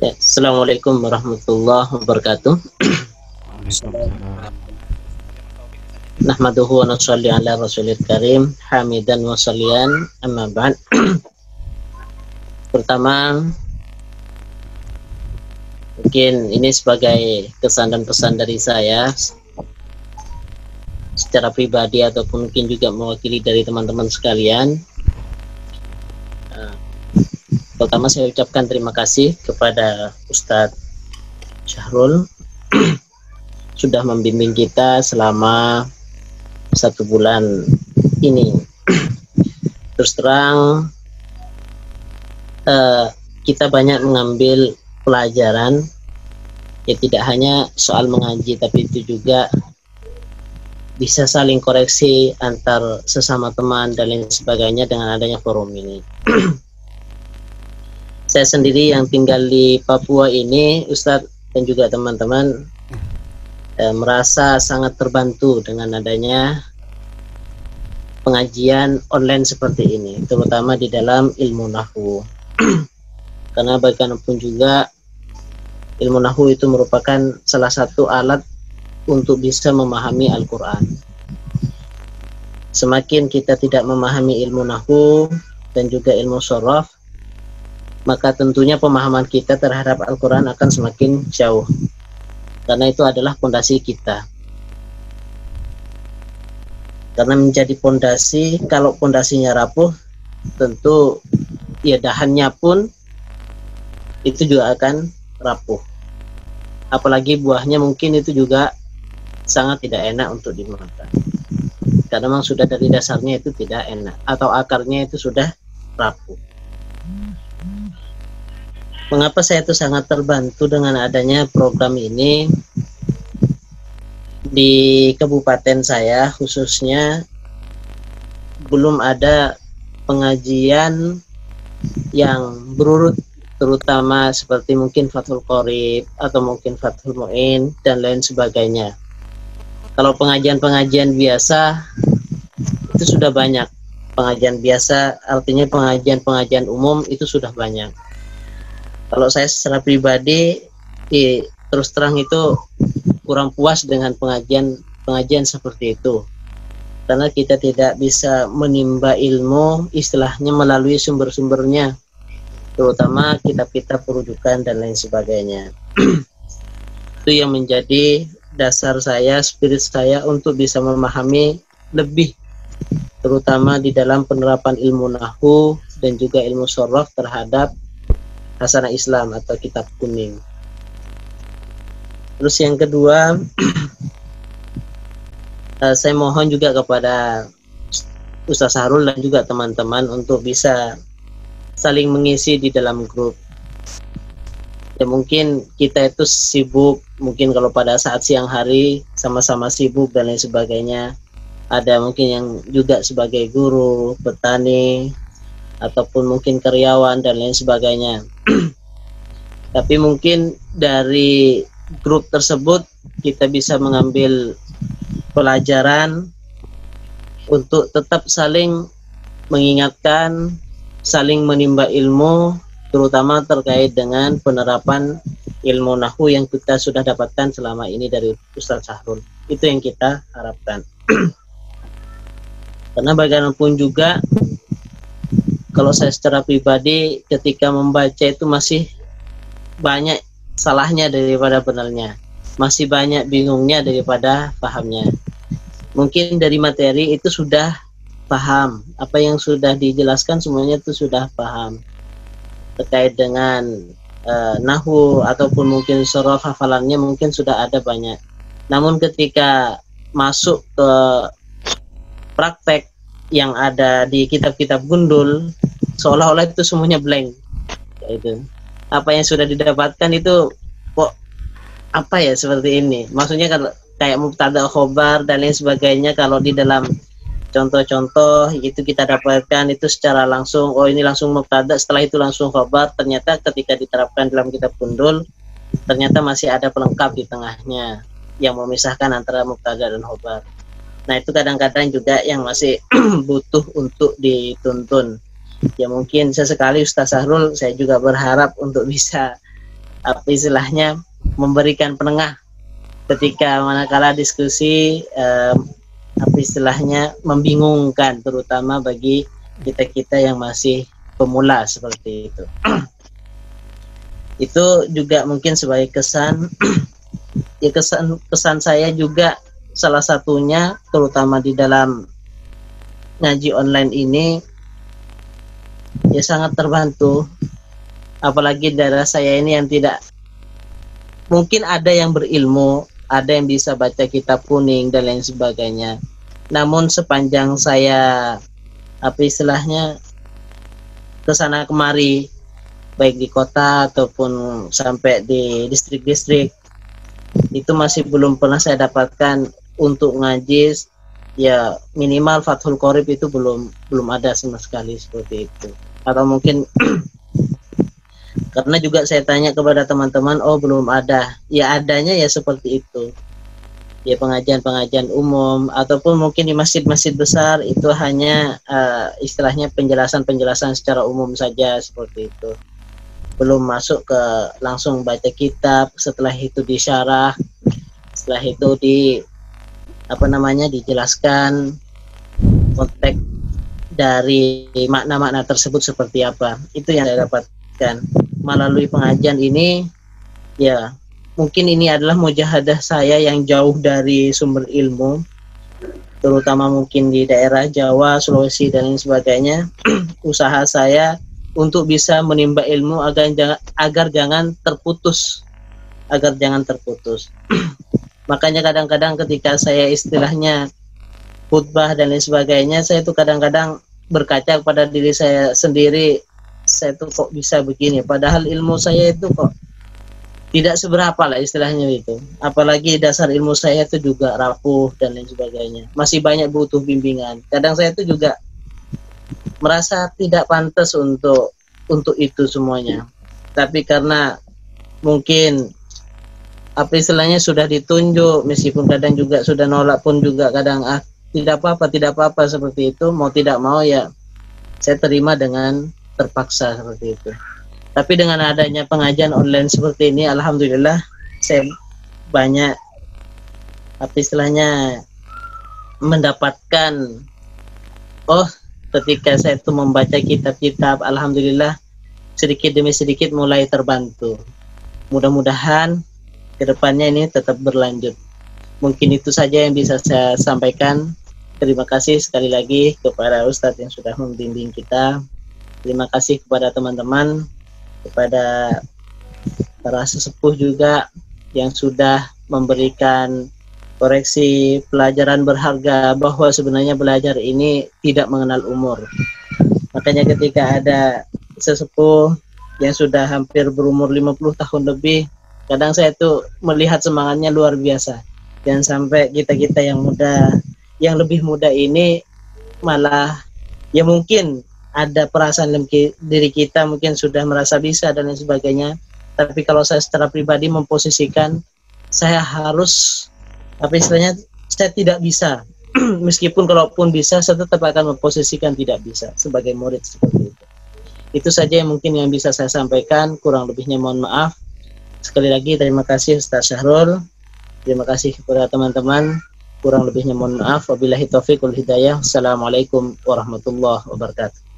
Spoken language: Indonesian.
Ya, Assalamualaikum warahmatullahi wabarakatuh. Nahmaduhu wa nusalli ala rasulil karim hamidan wa salian amma ba'd. Pertama, mungkin ini sebagai kesan dan pesan dari saya secara pribadi ataupun mungkin juga mewakili dari teman-teman sekalian. Pertama, saya ucapkan terima kasih kepada Ustadz Syahrul sudah membimbing kita selama 1 bulan ini. Terus terang, kita banyak mengambil pelajaran, ya tidak hanya soal mengaji, tapi itu juga bisa saling koreksi antar sesama teman dan lain sebagainya dengan adanya forum ini. Saya sendiri yang tinggal di Papua ini, Ustadz dan juga teman-teman, merasa sangat terbantu dengan adanya pengajian online seperti ini, terutama di dalam ilmu nahwu. Karena bagaimanapun juga ilmu nahwu itu merupakan salah satu alat untuk bisa memahami Al-Quran. Semakin kita tidak memahami ilmu nahwu dan juga ilmu shorof, maka tentunya pemahaman kita terhadap Al-Quran akan semakin jauh. Karena itu adalah fondasi kita. Karena menjadi fondasi, kalau fondasinya rapuh, tentu ya dahannya pun itu juga akan rapuh. Apalagi buahnya mungkin itu juga sangat tidak enak untuk dimakan. Karena memang sudah dari dasarnya itu tidak enak, atau akarnya itu sudah rapuh. Mengapa saya itu sangat terbantu dengan adanya program ini? Di kabupaten saya khususnya belum ada pengajian yang berurut, terutama seperti mungkin Fathul Qorib atau mungkin Fathul Mu'in dan lain sebagainya. Kalau pengajian-pengajian biasa itu sudah banyak. Pengajian biasa artinya pengajian-pengajian umum itu sudah banyak. Kalau saya secara pribadi, terus terang itu kurang puas dengan pengajian seperti itu. Karena kita tidak bisa menimba ilmu istilahnya melalui sumber-sumbernya, terutama kitab-kitab rujukan dan lain sebagainya. Itu yang menjadi dasar saya, spirit saya untuk bisa memahami lebih, terutama di dalam penerapan ilmu nahwu dan juga ilmu shorof terhadap Hasanah Islam atau kitab kuning. Terus yang kedua, saya mohon juga kepada Ustaz Syahrul dan juga teman-teman untuk bisa saling mengisi di dalam grup. Ya mungkin kita itu sibuk, mungkin kalau pada saat siang hari sama-sama sibuk dan lain sebagainya. Ada mungkin yang juga sebagai guru, petani, ataupun mungkin karyawan dan lain sebagainya. Tapi mungkin dari grup tersebut kita bisa mengambil pelajaran untuk tetap saling mengingatkan, saling menimba ilmu, terutama terkait dengan penerapan ilmu nahwu yang kita sudah dapatkan selama ini dari Ustaz Syahrul. Itu yang kita harapkan. Karena bagaimanapun juga, kalau saya secara pribadi ketika membaca itu masih banyak salahnya daripada benarnya, masih banyak bingungnya daripada pahamnya. Mungkin dari materi itu sudah paham, apa yang sudah dijelaskan semuanya itu sudah paham terkait dengan nahwu ataupun mungkin shorof, hafalannya mungkin sudah ada banyak. Namun ketika masuk ke praktek yang ada di kitab-kitab gundul, seolah-olah itu semuanya blank. Itu apa yang sudah didapatkan itu kok apa ya seperti ini. Maksudnya kalau kayak mubtada, khobar dan lain sebagainya, kalau di dalam contoh-contoh itu kita dapatkan itu secara langsung, oh ini langsung mubtada, setelah itu langsung khobar. Ternyata ketika diterapkan dalam kitab gundul, ternyata masih ada pelengkap di tengahnya yang memisahkan antara mubtada dan khobar. Nah itu kadang-kadang juga yang masih butuh untuk dituntun. Ya mungkin sesekali Ustaz Syahrul saya juga berharap untuk bisa apa istilahnya, memberikan penengah ketika manakala diskusi apa istilahnya membingungkan, terutama bagi kita-kita yang masih pemula seperti itu. Itu juga mungkin sebagai kesan ya, kesan saya juga salah satunya, terutama di dalam ngaji online ini, ya sangat terbantu. Apalagi daerah saya ini yang tidak, mungkin ada yang berilmu, ada yang bisa baca kitab kuning dan lain sebagainya. Namun sepanjang saya apa istilahnya kesana kemari, baik di kota ataupun sampai di distrik-distrik, itu masih belum pernah saya dapatkan untuk ngaji ya minimal Fathul Qorib itu belum ada sama sekali seperti itu. Atau mungkin karena juga saya tanya kepada teman-teman, oh belum ada. Ya adanya ya seperti itu. Ya pengajian-pengajian umum ataupun mungkin di masjid-masjid besar itu hanya istilahnya penjelasan-penjelasan secara umum saja seperti itu. Belum masuk ke langsung baca kitab, setelah itu disyarah, setelah itu dijelaskan konteks dari makna-makna tersebut seperti apa. Itu yang saya dapatkan melalui pengajian ini. Ya mungkin ini adalah mujahadah saya yang jauh dari sumber ilmu, terutama mungkin di daerah Jawa, Sulawesi dan lain sebagainya. Usaha saya untuk bisa menimba ilmu agar jangan terputus, makanya kadang-kadang ketika saya istilahnya khutbah dan lain sebagainya, saya tuh kadang-kadang berkaca kepada diri saya sendiri, saya tuh kok bisa begini, padahal ilmu saya itu kok tidak seberapa lah istilahnya itu. Apalagi dasar ilmu saya itu juga rapuh dan lain sebagainya, masih banyak butuh bimbingan. Kadang saya itu juga merasa tidak pantas untuk itu semuanya. Tapi karena mungkin apa istilahnya sudah ditunjuk, meskipun kadang juga sudah nolak pun juga kadang tidak apa-apa seperti itu, mau tidak mau ya saya terima dengan terpaksa seperti itu. Tapi dengan adanya pengajian online seperti ini, alhamdulillah saya banyak apa istilahnya mendapatkan, oh ketika saya itu membaca kitab-kitab, alhamdulillah sedikit demi sedikit mulai terbantu. Mudah-mudahan kedepannya ini tetap berlanjut. Mungkin itu saja yang bisa saya sampaikan. Terima kasih sekali lagi kepada Ustadz yang sudah membimbing kita. Terima kasih kepada teman-teman, kepada para sesepuh juga yang sudah memberikan koreksi pelajaran berharga, bahwa sebenarnya belajar ini tidak mengenal umur. Makanya ketika ada sesepuh yang sudah hampir berumur 50 tahun lebih, kadang saya tuh melihat semangatnya luar biasa. Jangan sampai kita-kita yang muda, yang lebih muda ini malah ya mungkin ada perasaan dalam diri kita, mungkin sudah merasa bisa dan lain sebagainya. Tapi kalau saya secara pribadi memposisikan, saya harus apa istilahnya, saya tidak bisa. Meskipun kalaupun bisa, saya tetap akan memposisikan tidak bisa sebagai murid seperti itu. Itu saja yang mungkin yang bisa saya sampaikan, kurang lebihnya mohon maaf. Sekali lagi terima kasih Ustaz Syahrul, terima kasih kepada teman-teman, kurang lebihnya mohon maaf. Wabillahi taufiq wal hidayah. Assalamualaikum warahmatullahi wabarakatuh.